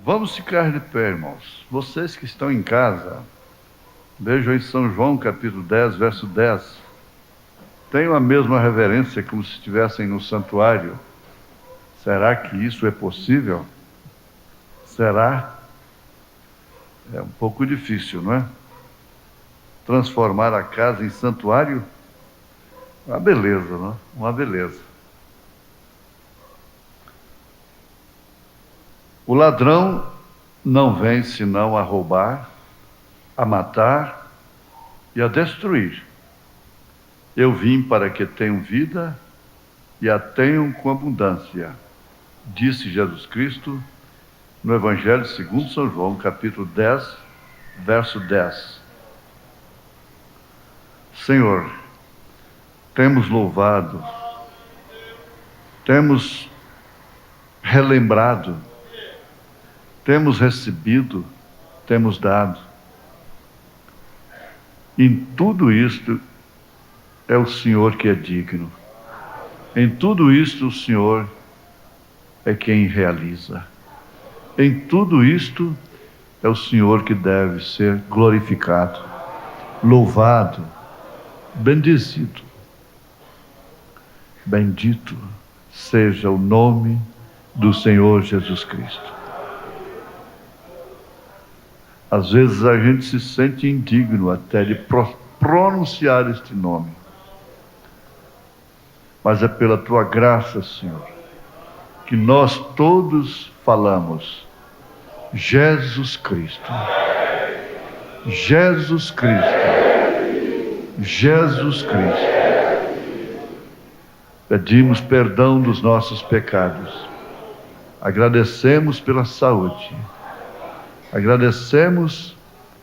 Vamos ficar de pé, irmãos. Vocês que estão em casa, vejam em São João, capítulo 10, verso 10. Tenham a mesma reverência como se estivessem no santuário. Será que isso é possível? Será? É um pouco difícil, não é? Transformar a casa em santuário? Uma beleza, não é? Uma beleza. O ladrão não vem senão a roubar, a matar e a destruir. Eu vim para que tenham vida e a tenham com abundância, disse Jesus Cristo no Evangelho segundo São João, capítulo 10, verso 10. Senhor, temos louvado, temos relembrado, temos recebido, temos dado. Em tudo isto é o Senhor que é digno. Em tudo isto o Senhor é quem realiza. Em tudo isto é o Senhor que deve ser glorificado, louvado, bendizido. Bendito seja o nome do Senhor Jesus Cristo. Às vezes a gente se sente indigno até de pronunciar este nome. Mas é pela tua graça, Senhor, que nós todos falamos Jesus Cristo. Jesus Cristo. Jesus Cristo. Pedimos perdão dos nossos pecados. Agradecemos pela saúde. Agradecemos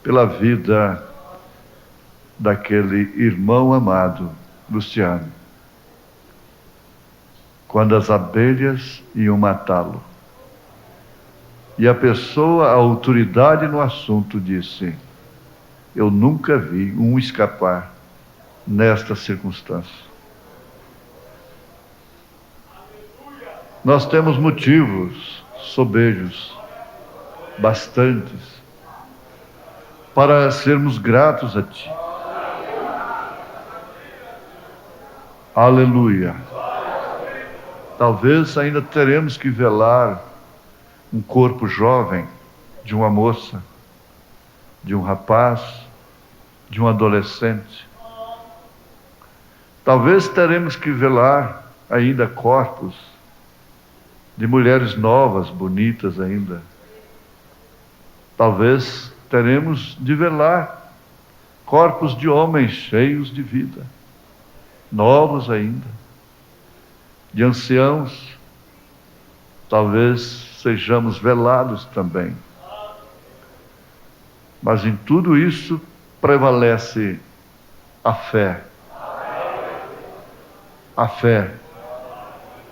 pela vida daquele irmão amado, Luciano, quando as abelhas iam matá-lo. E a pessoa, a autoridade no assunto, disse: eu nunca vi um escapar nesta circunstância. Nós temos motivos sobejos, bastantes, para sermos gratos a Ti. Aleluia. Talvez ainda teremos que velar um corpo jovem, de uma moça, de um rapaz, de um adolescente. Talvez teremos que velar ainda corpos de mulheres novas, bonitas ainda. Talvez teremos de velar corpos de homens cheios de vida, novos ainda, de anciãos. Talvez sejamos velados também. Mas em tudo isso prevalece a fé. A fé.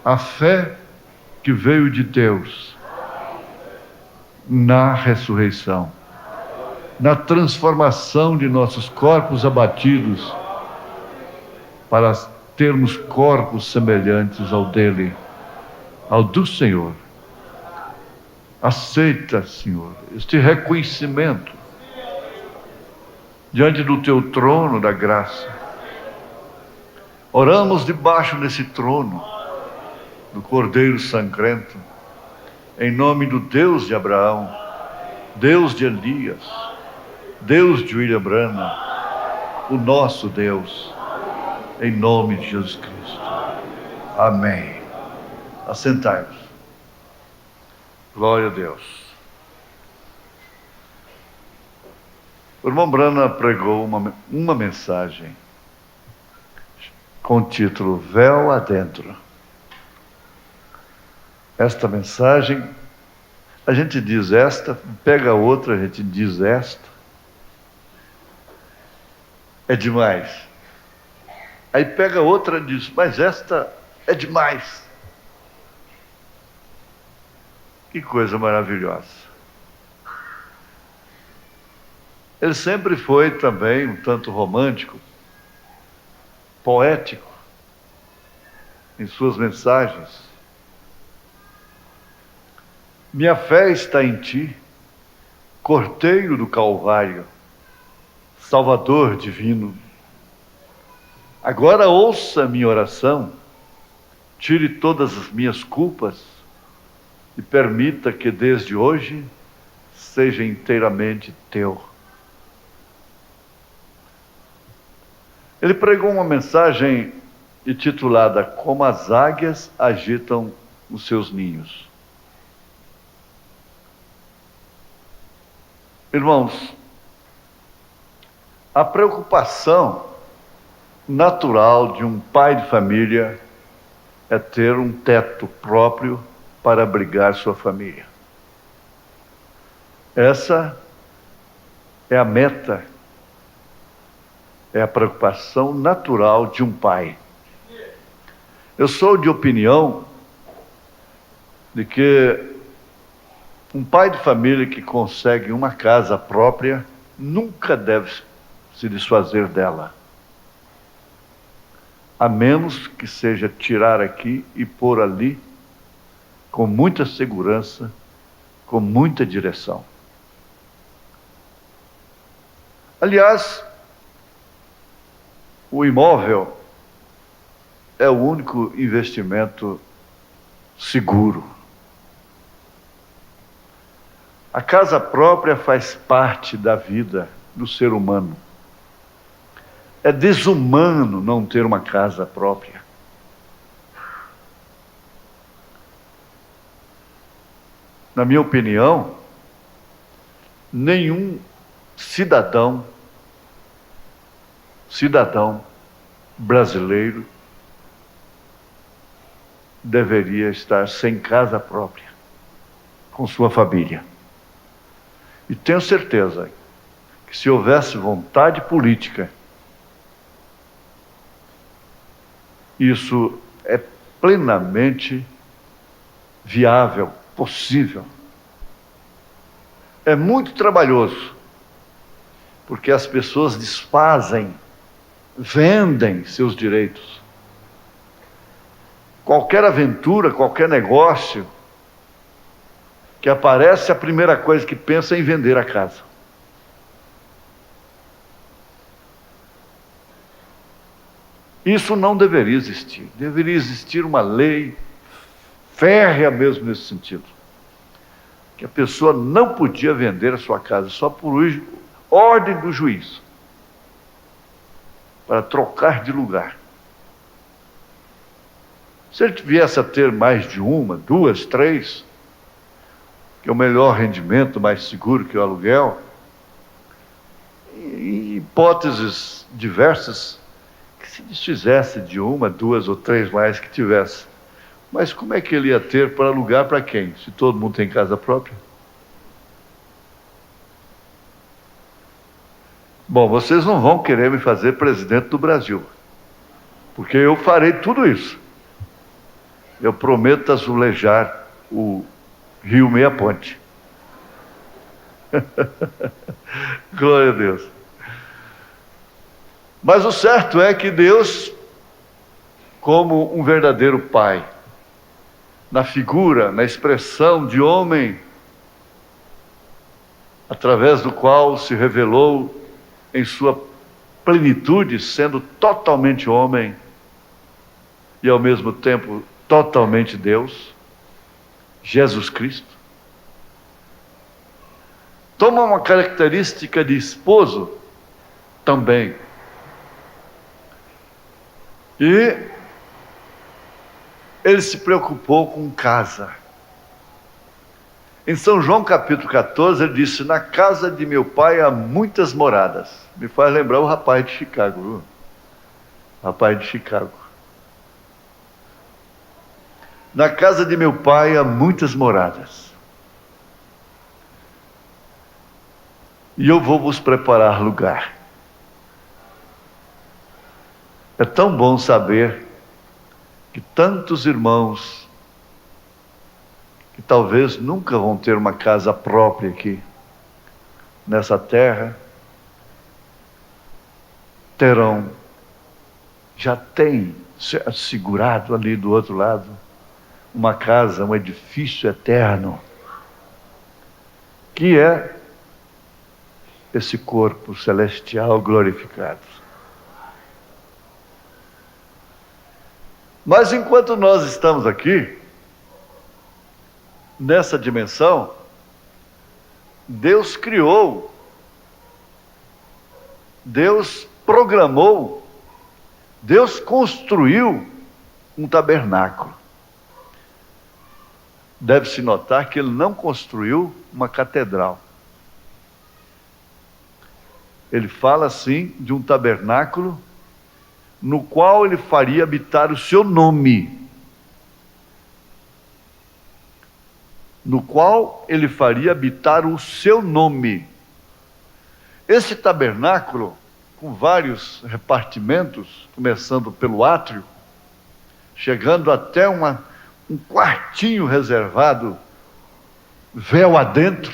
A fé que veio de Deus na ressurreição, na transformação de nossos corpos abatidos para termos corpos semelhantes ao dele, ao do Senhor. Aceita, Senhor, este reconhecimento diante do teu trono da graça. Oramos debaixo desse trono do Cordeiro Sangrento, em nome do Deus de Abraão, Deus de Elias, Deus de William Branham, o nosso Deus, em nome de Jesus Cristo. Amém. Assentai-vos. Glória a Deus. O irmão Branham pregou uma mensagem com o título Véu Adentro. Esta mensagem, a gente diz esta, pega outra, a gente diz esta. É demais. Aí pega outra e diz, mas esta é demais. Que coisa maravilhosa. Ele sempre foi também um tanto romântico, poético, em suas mensagens. Minha fé está em ti, Cordeiro do Calvário, Salvador divino. Agora ouça minha oração, tire todas as minhas culpas e permita que desde hoje seja inteiramente teu. Ele pregou uma mensagem intitulada Como as águias agitam os seus ninhos. Irmãos, a preocupação natural de um pai de família é ter um teto próprio para abrigar sua família. Essa é a meta, é a preocupação natural de um pai. Eu sou de opinião de que um pai de família que consegue uma casa própria nunca deve se desfazer dela, a menos que seja tirar aqui e pôr ali, com muita segurança, com muita direção. Aliás, o imóvel é o único investimento seguro. A casa própria faz parte da vida do ser humano. É desumano não ter uma casa própria. Na minha opinião, nenhum cidadão brasileiro deveria estar sem casa própria, com sua família. E tenho certeza que se houvesse vontade política, isso é plenamente viável, possível. É muito trabalhoso, porque as pessoas desfazem, vendem seus direitos. Qualquer aventura, qualquer negócio que aparece, a primeira coisa que pensa é em vender a casa. Isso não deveria existir. Deveria existir uma lei férrea mesmo nesse sentido. Que a pessoa não podia vender a sua casa só por ordem do juiz, para trocar de lugar. Se ele viesse a ter mais de uma, duas, três, que é o melhor rendimento, mais seguro que o aluguel, em hipóteses diversas, que se desfizesse de uma, duas ou três mais que tivesse. Mas como é que ele ia ter para alugar para quem? Se todo mundo tem casa própria? Bom, vocês não vão querer me fazer presidente do Brasil, porque eu farei tudo isso. Eu prometo azulejar o Rio Meia Ponte. Glória a Deus. Mas o certo é que Deus, como um verdadeiro pai, na figura, na expressão de homem, através do qual se revelou em sua plenitude, sendo totalmente homem e ao mesmo tempo totalmente Deus, Jesus Cristo, toma uma característica de esposo também. E ele se preocupou com casa. Em São João capítulo 14, ele disse: na casa de meu pai há muitas moradas. Me faz lembrar o rapaz de Chicago, viu? Rapaz de Chicago. Na casa de meu pai há muitas moradas. E eu vou vos preparar lugar. É tão bom saber que tantos irmãos que talvez nunca vão ter uma casa própria aqui nessa terra, terão, já têm assegurado ali do outro lado uma casa, um edifício eterno que é esse corpo celestial glorificado. Mas enquanto nós estamos aqui, nessa dimensão, Deus criou, Deus programou, Deus construiu um tabernáculo. Deve-se notar que Ele não construiu uma catedral. Ele fala assim de um tabernáculo no qual Ele faria habitar o seu nome. No qual Ele faria habitar o seu nome. Esse tabernáculo, com vários repartimentos, começando pelo átrio, chegando até um quartinho reservado, véu adentro.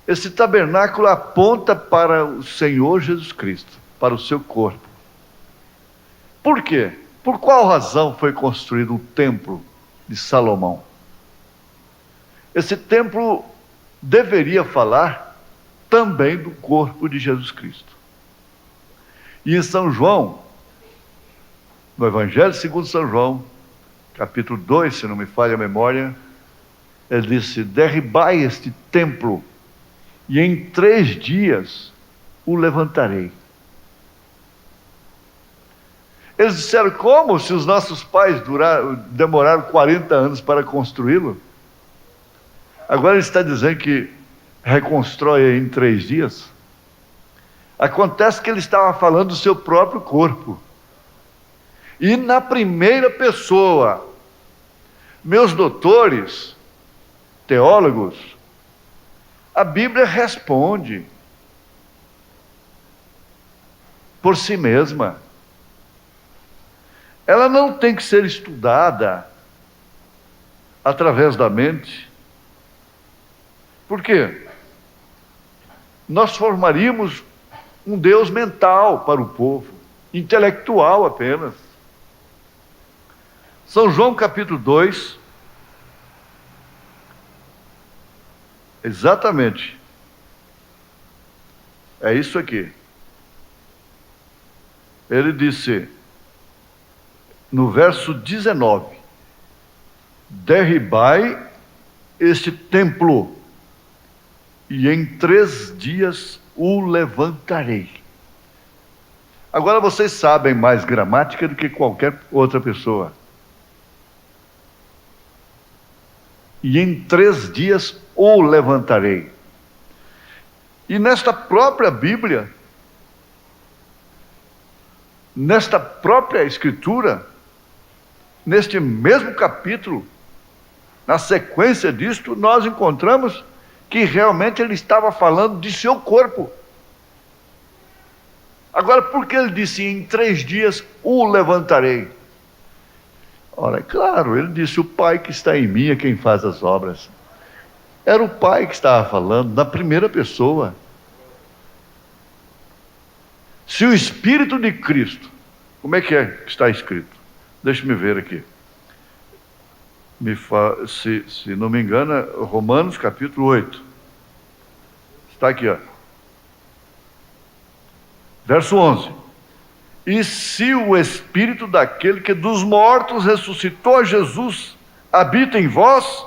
Esse tabernáculo aponta para o Senhor Jesus Cristo, para o seu corpo. Por quê? Por qual razão foi construído o templo de Salomão? Esse templo deveria falar também do corpo de Jesus Cristo. E em São João, no Evangelho segundo São João, capítulo 2, se não me falha a memória, ele disse: derribai este templo, e em 3 dias o levantarei. Eles disseram: como? Se os nossos pais demoraram 40 anos para construí-lo. Agora ele está dizendo que reconstrói em 3 dias. Acontece que ele estava falando do seu próprio corpo. E na primeira pessoa. Meus doutores, teólogos, a Bíblia responde por si mesma. Ela não tem que ser estudada através da mente. Por quê? Nós formaríamos um Deus mental para o povo, intelectual apenas. São João capítulo 2, exatamente, é isso aqui. Ele disse, no verso 19, derribai este templo, e em 3 dias o levantarei. Agora vocês sabem mais gramática do que qualquer outra pessoa. E em 3 dias o levantarei. E nesta própria Bíblia, nesta própria Escritura, neste mesmo capítulo, na sequência disto, nós encontramos que realmente ele estava falando de seu corpo. Agora, por que ele disse, em 3 dias o levantarei? Ora, é claro, ele disse, o Pai que está em mim é quem faz as obras. Era o Pai que estava falando, na primeira pessoa. Se o Espírito de Cristo, como é que está escrito? Deixa-me ver aqui. Se não me engano, é Romanos capítulo 8. Está aqui, ó. Verso 11. E se o Espírito daquele que dos mortos ressuscitou a Jesus habita em vós,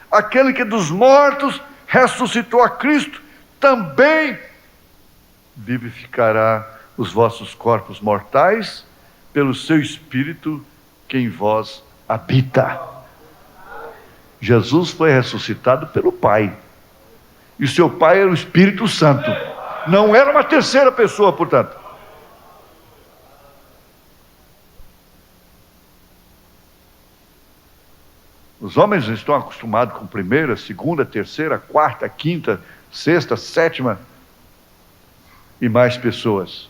aquele que dos mortos ressuscitou a Cristo, também vivificará os vossos corpos mortais pelo seu Espírito que em vós habita. Jesus foi ressuscitado pelo Pai. E seu Pai era o Espírito Santo. Não era uma terceira pessoa, portanto. Os homens estão acostumados com primeira, segunda, terceira, quarta, quinta, sexta, sétima e mais pessoas.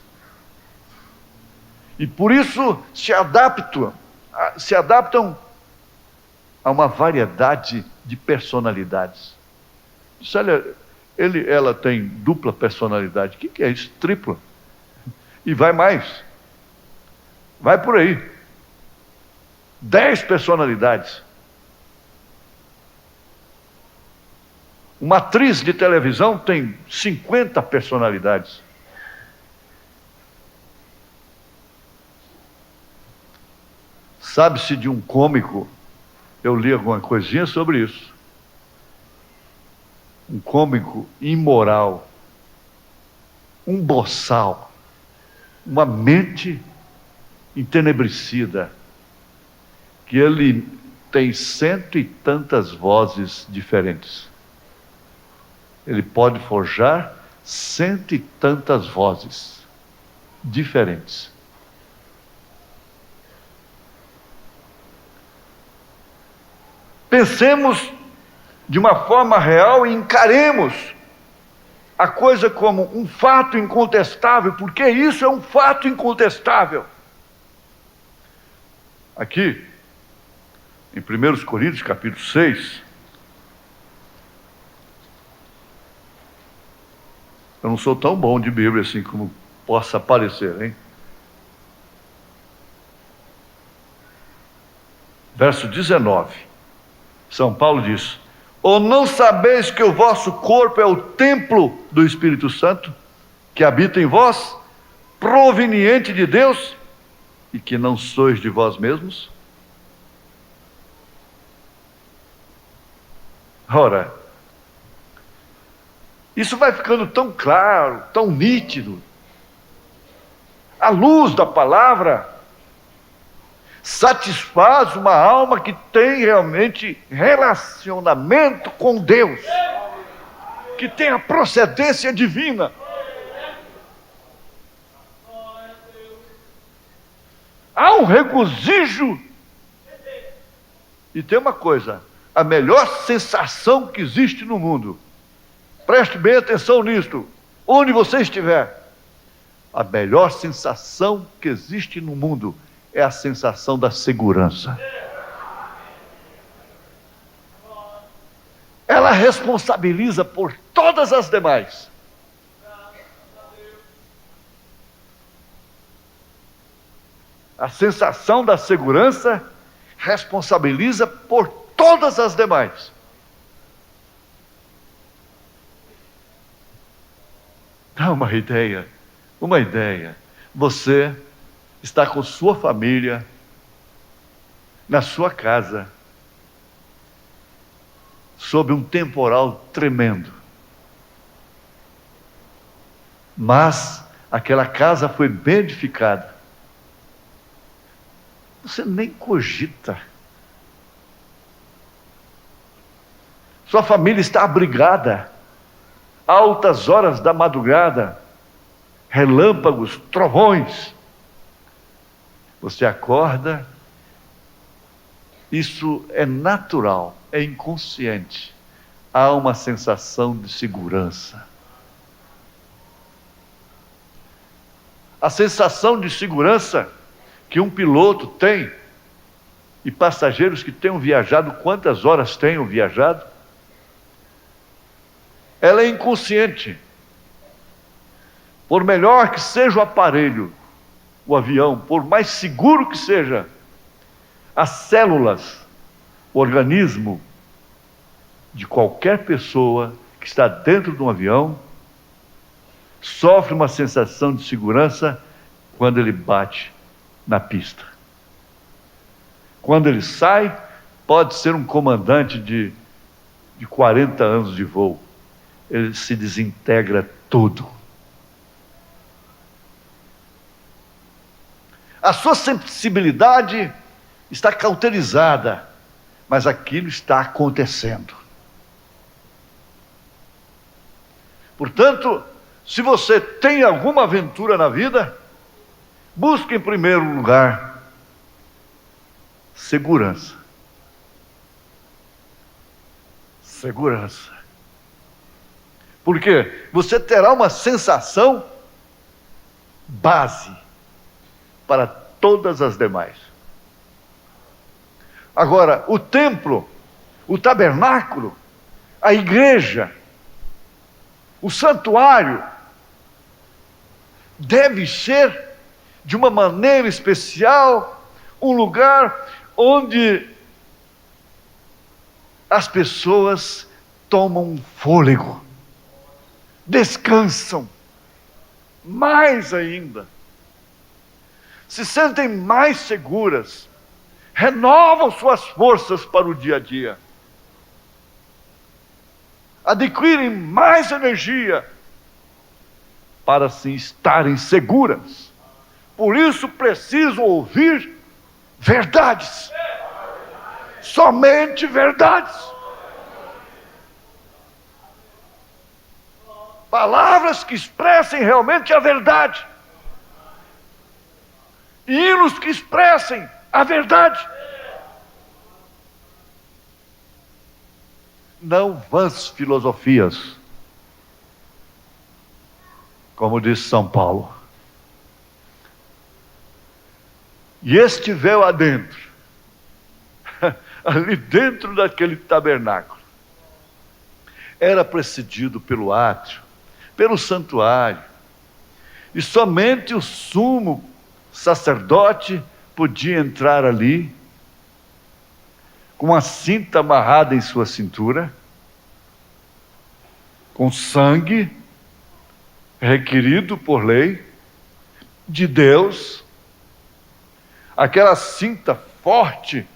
E por isso se adaptam a uma variedade de personalidades. Diz, olha, ela tem dupla personalidade. O que é isso? Tripla. E vai mais. Vai por aí. 10 personalidades. Uma atriz de televisão tem 50 personalidades. Sabe-se de um cômico, eu li alguma coisinha sobre isso. Um cômico imoral, um boçal, uma mente entenebrecida, que ele tem 100 e tantas vozes diferentes. Ele pode forjar 100 e tantas vozes diferentes. Pensemos de uma forma real e encaremos a coisa como um fato incontestável, porque isso é um fato incontestável. Aqui, em 1 Coríntios, capítulo 6, eu não sou tão bom de Bíblia assim como possa parecer, hein? Verso 19. São Paulo diz: ou não sabeis que o vosso corpo é o templo do Espírito Santo, que habita em vós, proveniente de Deus, e que não sois de vós mesmos? Ora, isso vai ficando tão claro, tão nítido, à luz da palavra, satisfaz uma alma que tem realmente relacionamento com Deus, que tem a procedência divina. Há um regozijo. E tem uma coisa, a melhor sensação que existe no mundo, preste bem atenção nisto, onde você estiver, a melhor sensação que existe no mundo é a sensação da segurança. Ela responsabiliza por todas as demais. A sensação da segurança responsabiliza por todas as demais. Dá uma ideia. Você está com sua família, na sua casa, sob um temporal tremendo. Mas aquela casa foi bem edificada. Você nem cogita. Sua família está abrigada, altas horas da madrugada, relâmpagos, trovões. Você acorda, isso é natural, é inconsciente. Há uma sensação de segurança. A sensação de segurança que um piloto tem, e passageiros que tenham viajado, quantas horas tenham viajado, ela é inconsciente. Por melhor que seja o aparelho, o avião, por mais seguro que seja, as células, o organismo de qualquer pessoa que está dentro de um avião sofre uma sensação de segurança quando ele bate na pista. Quando ele sai, pode ser um comandante de 40 anos de voo, ele se desintegra todo. A sua sensibilidade está cauterizada, mas aquilo está acontecendo. Portanto, se você tem alguma aventura na vida, busque em primeiro lugar segurança. Segurança. Porque você terá uma sensação base para todas as demais. Agora, o templo, o tabernáculo, a igreja, o santuário, deve ser, de uma maneira especial, um lugar onde as pessoas tomam um fôlego, descansam, mais ainda, se sentem mais seguras, renovam suas forças para o dia a dia, adquirem mais energia para assim estarem seguras. Por isso precisam ouvir verdades, somente verdades, palavras que expressem realmente a verdade, hinos que expressem a verdade, não vãs filosofias, como diz São Paulo. E este véu adentro, ali dentro daquele tabernáculo, era precedido pelo átrio, pelo santuário, e somente o sumo sacerdote podia entrar ali, com a cinta amarrada em sua cintura, com sangue requerido por lei de Deus, aquela cinta forte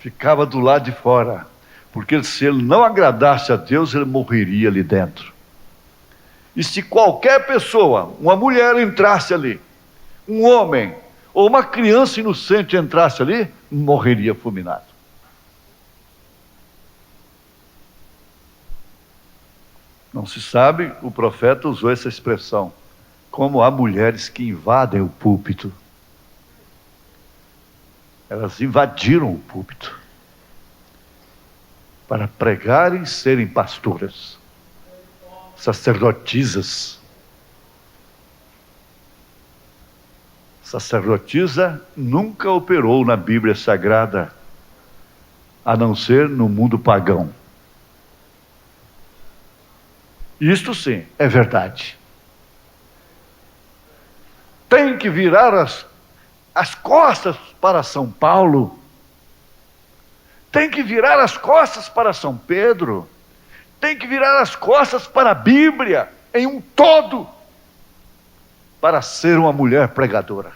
ficava do lado de fora, porque se ele não agradasse a Deus, ele morreria ali dentro. E se qualquer pessoa, uma mulher entrasse ali, um homem ou uma criança inocente entrasse ali, morreria fulminado. Não se sabe, o profeta usou essa expressão, como há mulheres que invadem o púlpito. Elas invadiram o púlpito para pregarem e serem pastoras, sacerdotisas. Sacerdotisa nunca operou na Bíblia Sagrada, a não ser no mundo pagão. Isto sim, é verdade. Tem que virar as costas para São Paulo, tem que virar as costas para São Pedro, tem que virar as costas para a Bíblia, em um todo, para ser uma mulher pregadora.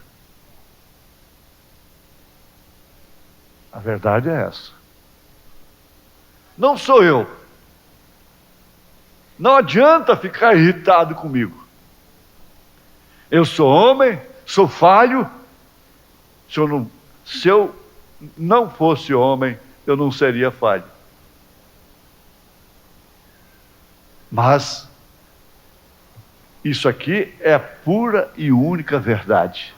A verdade é essa. Não sou eu. Não adianta ficar irritado comigo. Eu sou homem, sou falho. Se eu não fosse homem, eu não seria falho. Mas isso aqui é a pura e única verdade.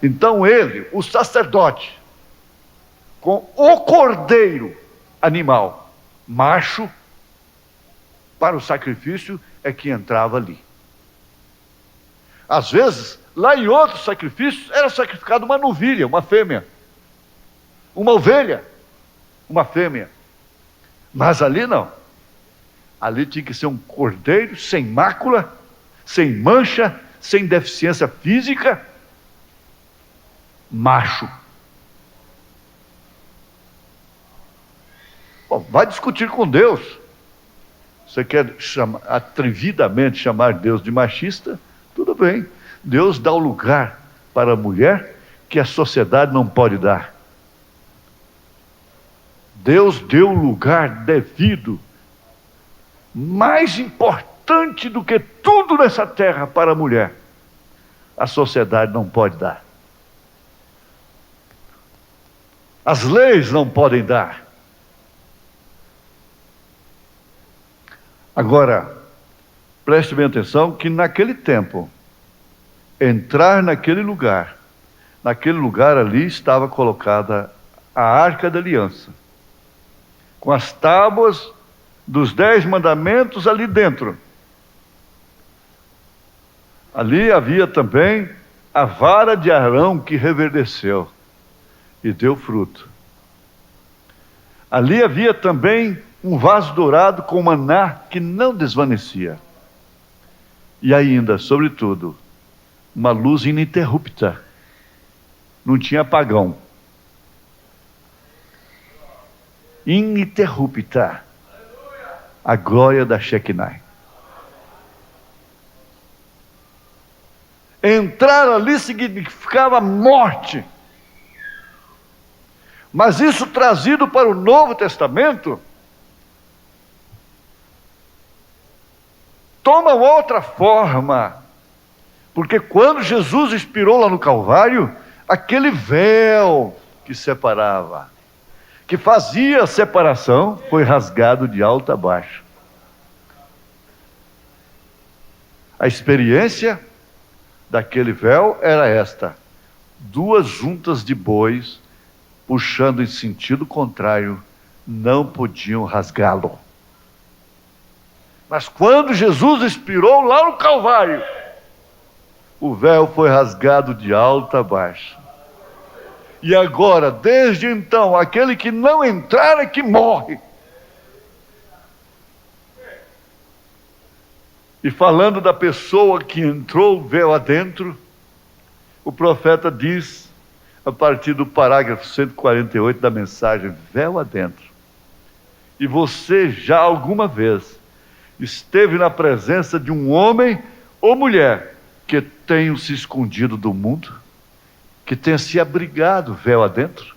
Então ele, o sacerdote, com o cordeiro animal, macho, para o sacrifício, é que entrava ali. Às vezes, lá em outros sacrifícios, era sacrificado uma novilha, uma fêmea, uma ovelha, uma fêmea. Mas ali não. Ali tinha que ser um cordeiro sem mácula, sem mancha, sem deficiência física, macho. Bom, vai discutir com Deus. Você quer atrevidamente chamar Deus de machista? Tudo bem. Deus dá o lugar para a mulher que a sociedade não pode dar. Deus deu o lugar devido, mais importante do que tudo nessa terra para a mulher. A sociedade não pode dar. As leis não podem dar. Agora, preste bem atenção que naquele tempo, entrar naquele lugar ali estava colocada a Arca da Aliança, com as tábuas dos 10 mandamentos ali dentro. Ali havia também a vara de Arão que reverdeceu e deu fruto. Ali havia também um vaso dourado com maná que não desvanecia. E ainda, sobretudo, uma luz ininterrupta. Não tinha apagão. ininterrupta a glória da Shekinah. Entrar ali significava morte. Mas isso trazido para o Novo Testamento toma outra forma. Porque quando Jesus expirou lá no Calvário, aquele véu que separava, que fazia a separação, foi rasgado de alto a baixo. A experiência daquele véu era esta: duas juntas de bois, puxando em sentido contrário, não podiam rasgá-lo. Mas quando Jesus expirou lá no Calvário, o véu foi rasgado de alto a baixo. E agora, desde então, aquele que não entrar é que morre. E falando da pessoa que entrou o véu adentro, o profeta diz, a partir do parágrafo 148 da mensagem, véu adentro. E você já alguma vez esteve na presença de um homem ou mulher que tenha se escondido do mundo, que tenha se abrigado véu adentro?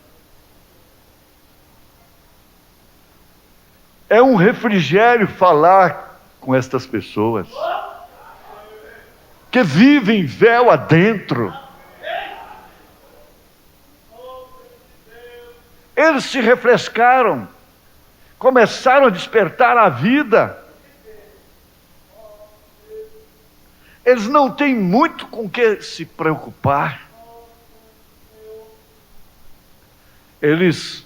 É um refrigério falar com estas pessoas que vivem véu adentro. Eles se refrescaram, começaram a despertar a vida. Eles não têm muito com o que se preocupar. Eles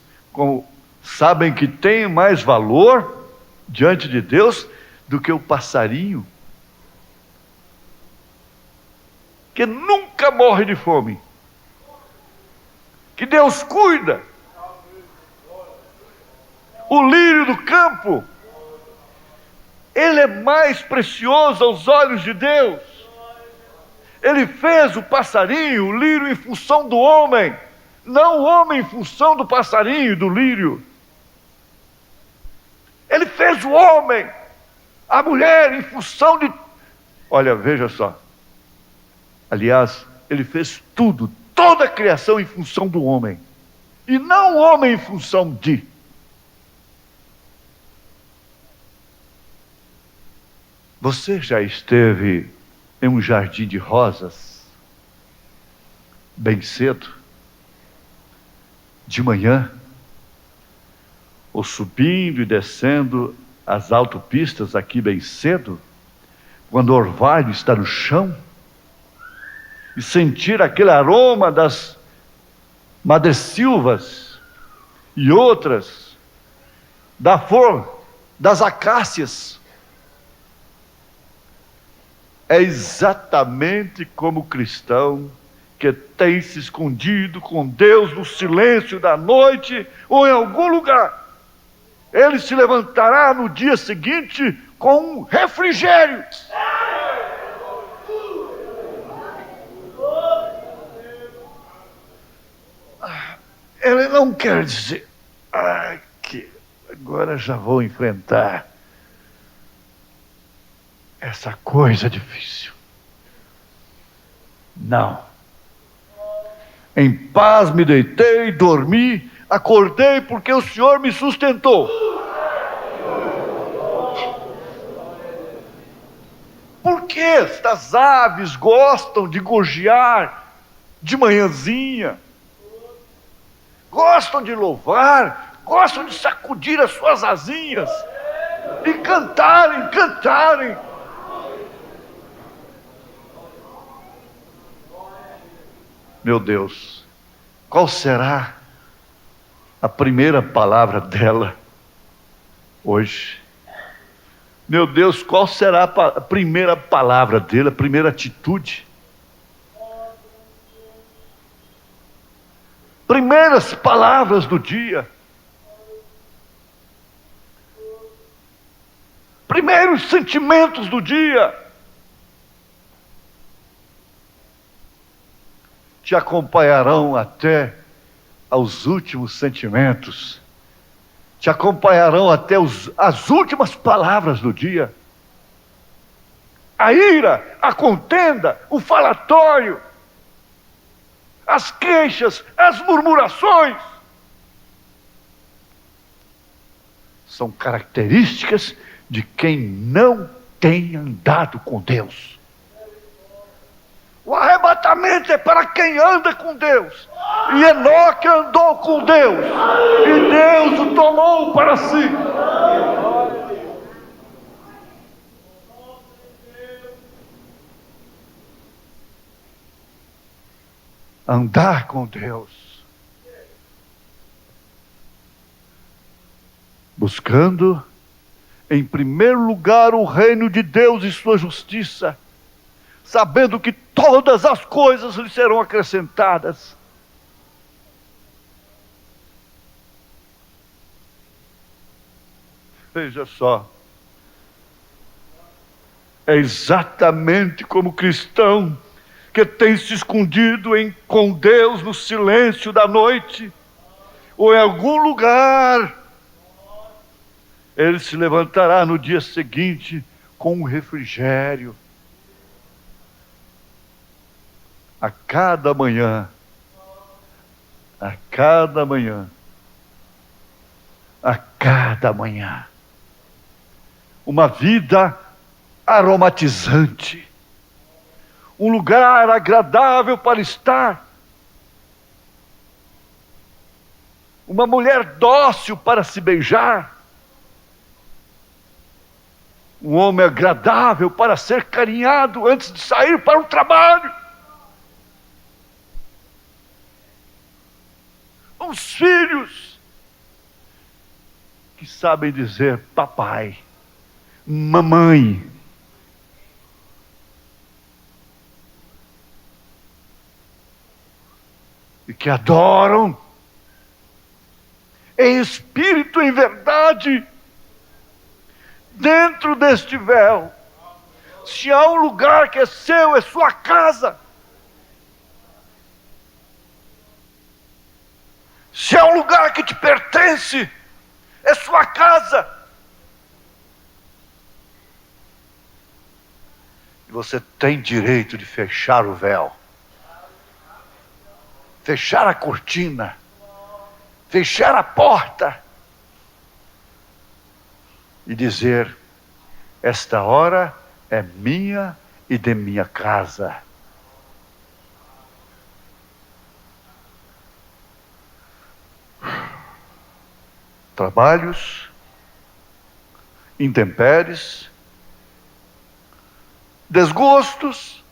sabem que têm mais valor diante de Deus do que o passarinho, que nunca morre de fome, que Deus cuida. O lírio do campo, ele é mais precioso aos olhos de Deus. Ele fez o passarinho, o lírio, em função do homem, não o homem em função do passarinho e do lírio. Ele fez o homem, a mulher em função de... Olha, veja só. Aliás, ele fez tudo, toda a criação em função do homem, e não o homem em função de... Você já esteve em um jardim de rosas, bem cedo, de manhã, ou subindo e descendo as autopistas aqui bem cedo, quando o orvalho está no chão, e sentir aquele aroma das madressilvas e outras, da flor das acácias? É exatamente como o cristão que tem se escondido com Deus no silêncio da noite ou em algum lugar. Ele se levantará no dia seguinte com um refrigério. Ele não quer dizer que agora já vou enfrentar essa coisa difícil. Não. Em paz me deitei, dormi, acordei porque o Senhor me sustentou. Por que estas aves gostam de gorjear de manhãzinha? Gostam de louvar, gostam de sacudir as suas asinhas e cantarem. Meu Deus, qual será a primeira palavra dela hoje? Meu Deus, qual será a primeira palavra dele, a primeira atitude? Primeiras palavras do dia. Primeiros sentimentos do dia. Te acompanharão até aos últimos sentimentos. te acompanharão até as últimas palavras do dia. A ira, a contenda, o falatório, as queixas, as murmurações, são características de quem não tem andado com Deus. O arrebatamento é para quem anda com Deus. E Enoque andou com Deus, e Deus o tomou para si. Andar com Deus, buscando em primeiro lugar o reino de Deus e sua justiça, sabendo que todas as coisas lhe serão acrescentadas. Veja só, é exatamente como cristão que tem se escondido com Deus no silêncio da noite, ou em algum lugar, ele se levantará no dia seguinte com um refrigério. A cada manhã, a cada manhã, a cada manhã, uma vida aromatizante, um lugar agradável para estar, uma mulher dócil para se beijar, um homem agradável para ser carinhado antes de sair para o trabalho, uns filhos que sabem dizer papai, mamãe, e que adoram em espírito e em verdade dentro deste véu. Se há um lugar que é seu, é sua casa. Se há um lugar que te pertence, é sua casa. E você tem direito de fechar o véu, fechar a cortina, fechar a porta e dizer: esta hora é minha e de minha casa. Trabalhos, intempéries, desgostos,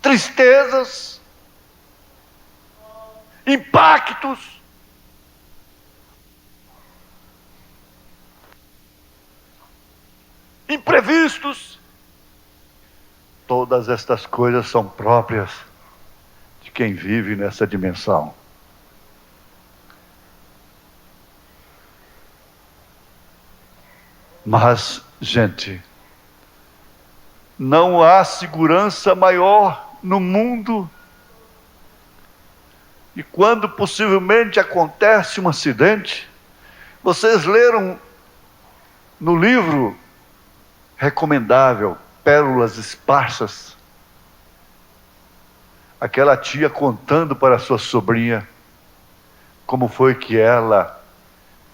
tristezas, impactos, imprevistos, todas estas coisas são próprias de quem vive nessa dimensão. Mas, gente, não há segurança maior no mundo. E quando possivelmente acontece um acidente, vocês leram no livro recomendável, Pérolas Esparsas, aquela tia contando para sua sobrinha como foi que ela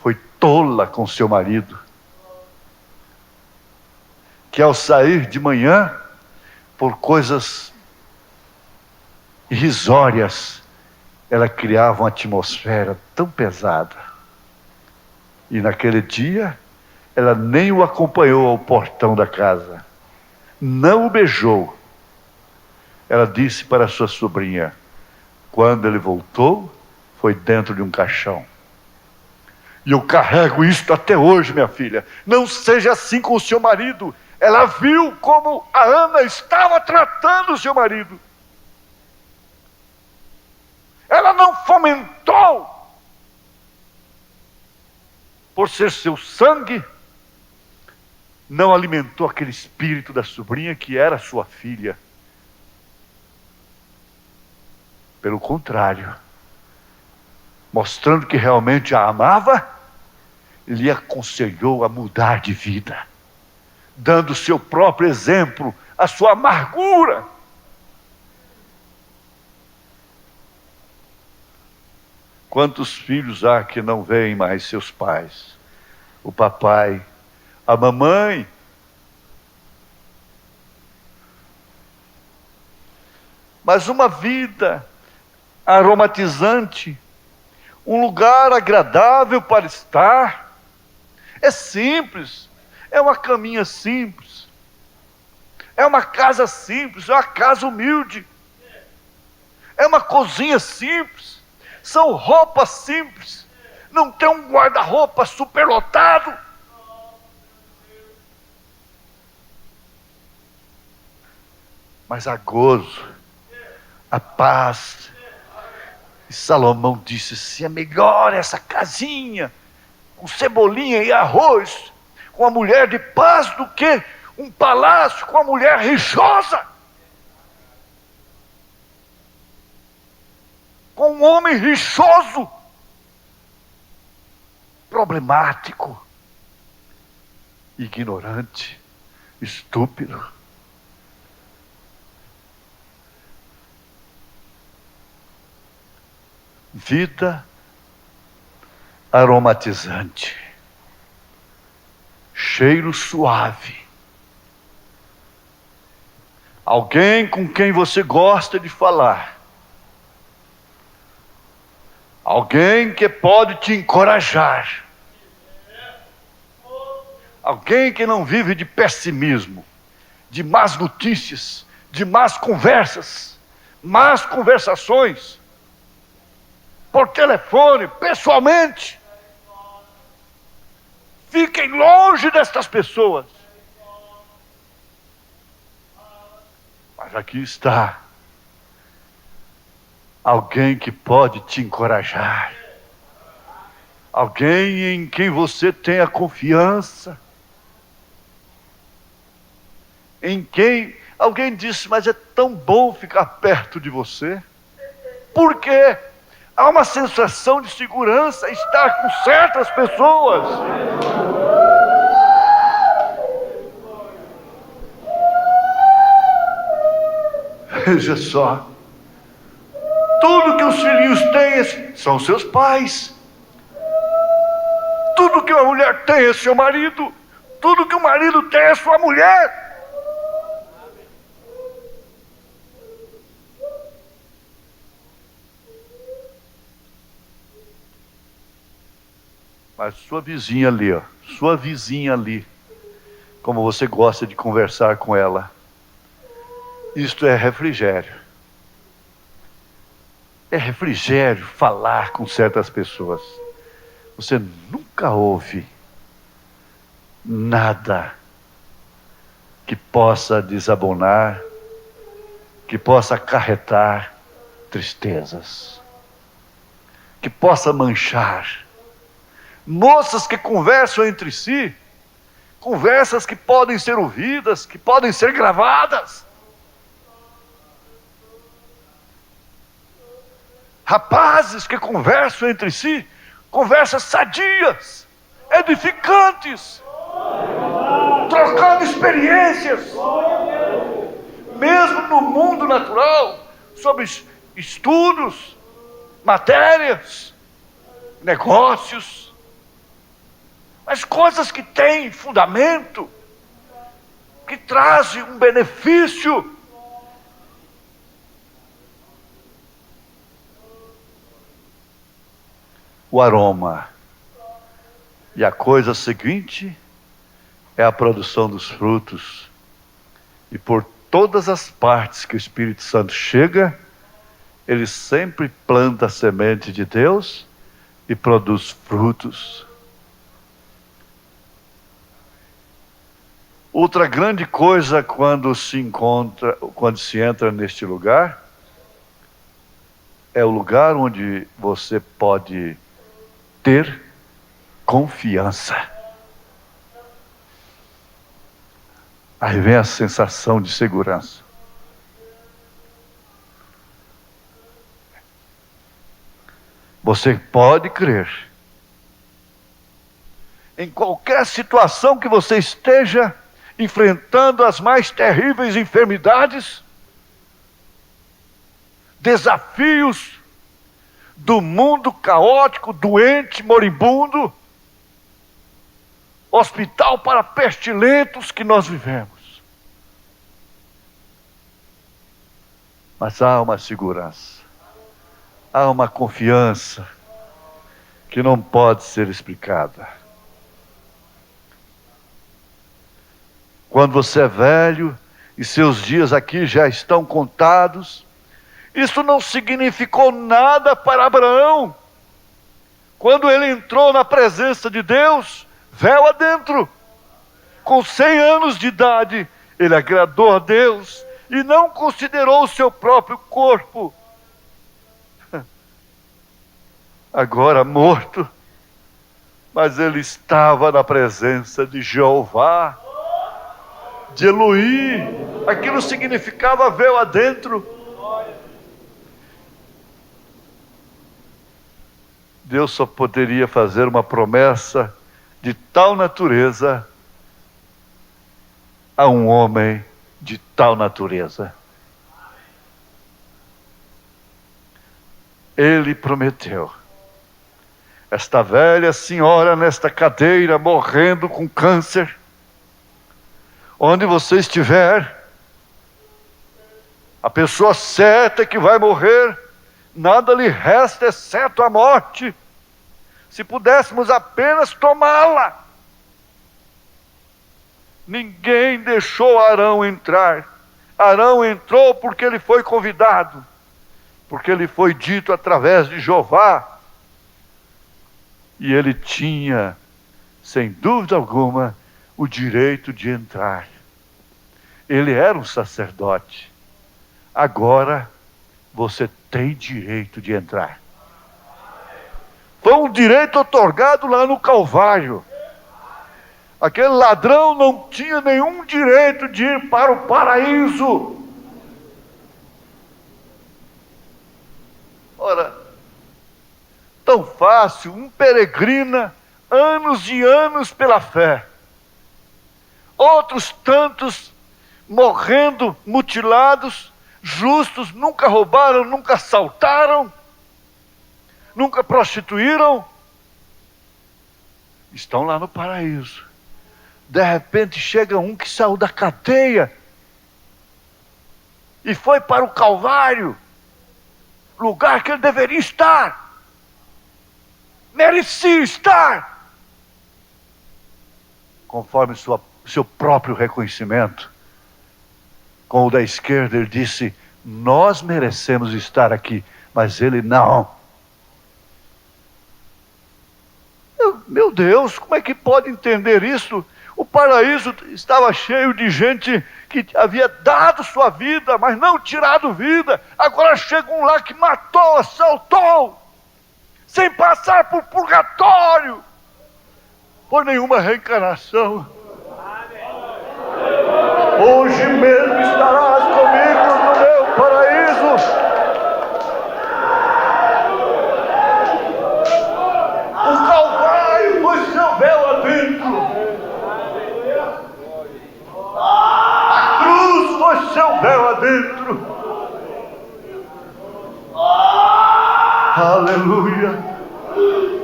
foi tola com seu marido, que ao sair de manhã, por coisas irrisórias, ela criava uma atmosfera tão pesada. E naquele dia, ela nem o acompanhou ao portão da casa, não o beijou. Ela disse para sua sobrinha: quando ele voltou, foi dentro de um caixão. E eu carrego isto até hoje, minha filha. Não seja assim com o seu marido. Ela viu como a Ana estava tratando o seu marido. Ela não fomentou, por ser seu sangue, não alimentou aquele espírito da sobrinha que era sua filha. Pelo contrário, mostrando que realmente a amava, lhe aconselhou a mudar de vida, dando o seu próprio exemplo, a sua amargura. Quantos filhos há que não veem mais seus pais? O papai, a mamãe. Mas uma vida aromatizante, um lugar agradável para estar, é simples, é uma caminha simples, é uma casa simples, é uma casa humilde, é uma cozinha simples, são roupas simples, não tem um guarda-roupa superlotado. Mas há gozo, a paz. E Salomão disse: se é melhor essa casinha, com cebolinha e arroz, com a mulher de paz, do que um palácio com a mulher rixosa, com um homem rixoso, problemático, ignorante, estúpido. Vida aromatizante, cheiro suave, alguém com quem você gosta de falar, alguém que pode te encorajar, alguém que não vive de pessimismo, de más notícias, de más conversações, por telefone, pessoalmente. Fiquem longe destas pessoas. Mas aqui está alguém que pode te encorajar, alguém em quem você tenha confiança, em quem alguém disse: mas é tão bom ficar perto de você. Por quê? Há uma sensação de segurança estar com certas pessoas. Veja só, tudo que os filhinhos têm são seus pais, tudo que uma mulher tem é seu marido, tudo que o marido tem é sua mulher. Mas sua vizinha ali, ó, sua vizinha ali, como você gosta de conversar com ela, isto é refrigério. É refrigério falar com certas pessoas. Você nunca ouve nada que possa desabonar, que possa acarretar tristezas, que possa manchar. Moças que conversam entre si, conversas que podem ser ouvidas, que podem ser gravadas. Rapazes que conversam entre si, conversas sadias, edificantes, trocando experiências, mesmo no mundo natural, sobre estudos, matérias, negócios, mas coisas que têm fundamento, que trazem um benefício. O aroma. E a coisa seguinte é a produção dos frutos. E por todas as partes que o Espírito Santo chega, ele sempre planta a semente de Deus e produz frutos. Outra grande coisa quando se entra neste lugar, é o lugar onde você pode ter confiança. Aí vem a sensação de segurança. Você pode crer em qualquer situação que você esteja enfrentando as mais terríveis enfermidades, desafios do mundo caótico, doente, moribundo, hospital para pestilentos que nós vivemos. Mas há uma segurança, há uma confiança que não pode ser explicada. Quando você é velho e seus dias aqui já estão contados, isso não significou nada para Abraão. Quando ele entrou na presença de Deus, véu adentro, com 100 anos de idade, ele agradou a Deus e não considerou o seu próprio corpo, agora morto, mas ele estava na presença de Jeová, de Elohim. Aquilo significava véu adentro. Deus só poderia fazer uma promessa de tal natureza a um homem de tal natureza. Ele prometeu. Esta velha senhora nesta cadeira, morrendo com câncer, onde você estiver, a pessoa certa que vai morrer, nada lhe resta exceto a morte. Se pudéssemos apenas tomá-la. Ninguém deixou Arão entrar. Arão entrou porque ele foi convidado, porque ele foi dito através de Jeová. E ele tinha, sem dúvida alguma, o direito de entrar. Ele era um sacerdote. Agora, você tem direito de entrar. Foi um direito otorgado lá no Calvário. Aquele ladrão não tinha nenhum direito de ir para o paraíso. Ora, tão fácil, um peregrina anos e anos pela fé. Outros tantos morrendo, mutilados, justos, nunca roubaram, nunca assaltaram, nunca prostituíram, estão lá no paraíso. De repente chega um que saiu da cadeia e foi para o Calvário, lugar que ele deveria estar, merecia estar, conforme seu próprio reconhecimento. Com o da esquerda ele disse: nós merecemos estar aqui, mas ele não. Meu Deus, como é que pode entender isso? O paraíso estava cheio de gente que havia dado sua vida, mas não tirado vida. Agora chega um lá que matou, assaltou, sem passar por purgatório, por nenhuma reencarnação. Hoje mesmo estarás comigo no meu paraíso. O Calvário foi seu véu adentro. A cruz foi seu véu adentro. Aleluia.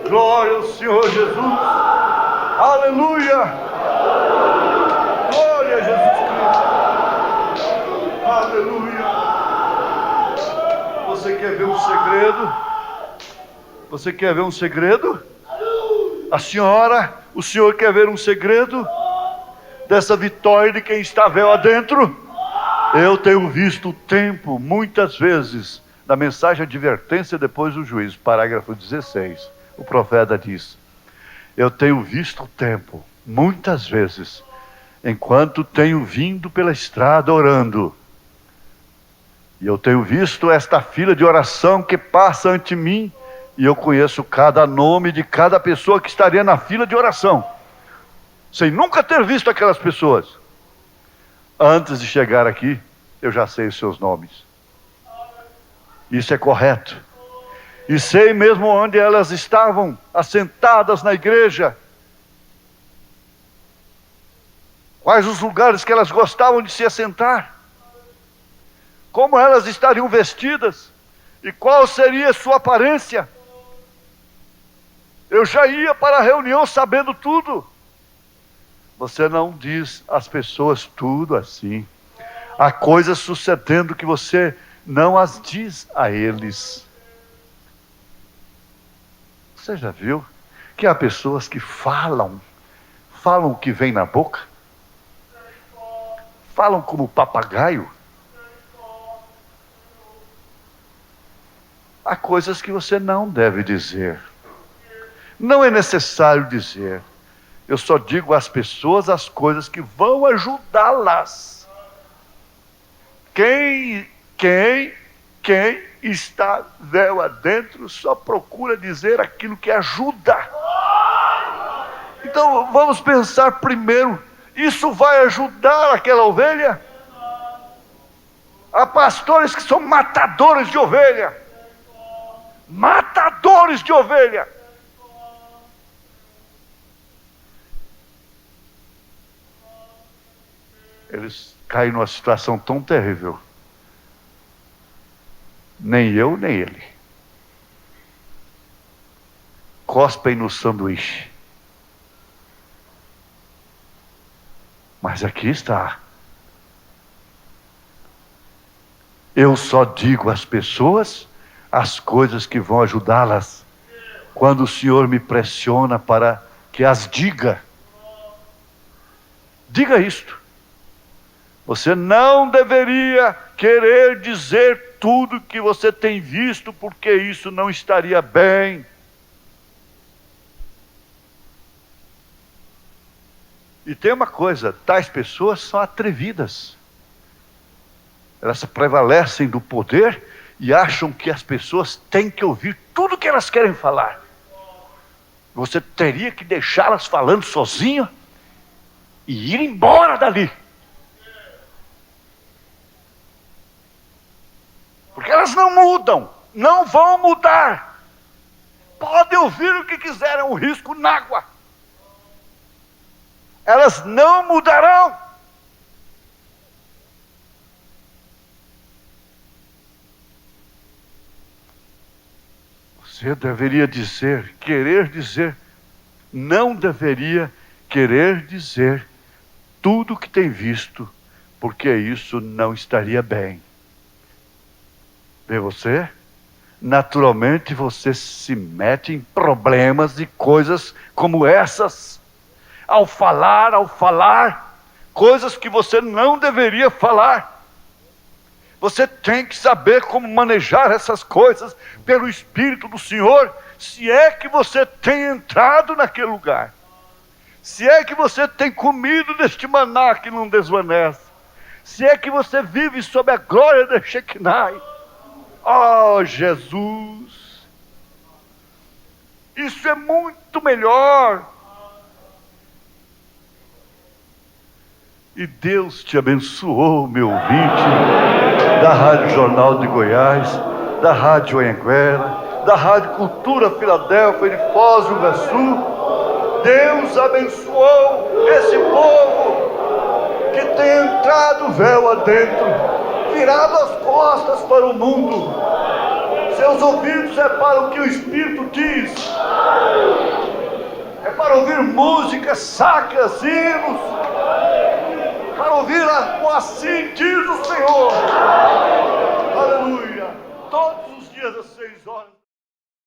Glória ao Senhor Jesus. Aleluia. Glória a Jesus Cristo. Aleluia. Você quer ver um segredo? Você quer ver um segredo? A senhora, o senhor quer ver um segredo dessa vitória de quem está véu adentro? Eu tenho visto o tempo, muitas vezes, na mensagem advertência depois do juízo, parágrafo 16, o profeta diz: eu tenho visto o tempo, muitas vezes, enquanto tenho vindo pela estrada orando, e eu tenho visto esta fila de oração que passa ante mim, e eu conheço cada nome de cada pessoa que estaria na fila de oração, sem nunca ter visto aquelas pessoas. Antes de chegar aqui, eu já sei os seus nomes. Isso é correto. E sei mesmo onde elas estavam assentadas na igreja, Quais os lugares que elas gostavam de se assentar? Como elas estariam vestidas? E qual seria a sua aparência? Eu já ia para a reunião sabendo tudo. Você não diz às pessoas tudo assim. Há coisas sucedendo que você não as diz a eles. Você já viu que há pessoas que falam o que vem na boca? Falam como papagaio? Há coisas que você não deve dizer. Não é necessário dizer. Eu só digo às pessoas as coisas que vão ajudá-las. Quem está véu adentro só procura dizer aquilo que ajuda. Então vamos pensar primeiro, isso vai ajudar aquela ovelha? Há pastores que são matadores de ovelha. Matadores de ovelha. Eles caem numa situação tão terrível. Nem eu, nem ele. Cospem no sanduíche. Mas aqui está. Eu só digo às pessoas as coisas que vão ajudá-las. Quando o Senhor me pressiona para que as diga. Diga isto. Você não deveria querer dizer tudo que você tem visto, porque isso não estaria bem. E tem uma coisa, tais pessoas são atrevidas. Elas prevalecem do poder e acham que as pessoas têm que ouvir tudo que elas querem falar. Você teria que deixá-las falando sozinho e ir embora dali. Porque elas não mudam, não vão mudar. Podem ouvir o que quiserem, um risco n'água. Elas não mudarão. Você deveria dizer, querer dizer, não deveria querer dizer tudo o que tem visto, porque isso não estaria bem. Vê você? Naturalmente você se mete em problemas e coisas como essas. Ao falar, coisas que você não deveria falar. Você tem que saber como manejar essas coisas pelo Espírito do Senhor, se é que você tem entrado naquele lugar. Se é que você tem comido deste maná que não desvanece. Se é que você vive sob a glória da Shekinah. Oh, Jesus! Isso é muito melhor. E Deus te abençoou, meu ouvinte, da Rádio Jornal de Goiás, da Rádio Anhanguera, da Rádio Cultura Filadélfia de Foz do Iguaçu. Deus abençoou esse povo que tem entrado véu adentro, virado as costas para o mundo. Seus ouvidos é para o que o Espírito diz. É para ouvir músicas sacras, hinos, para ouvir assim diz o Senhor. Aleluia. Todos os dias às 6 horas.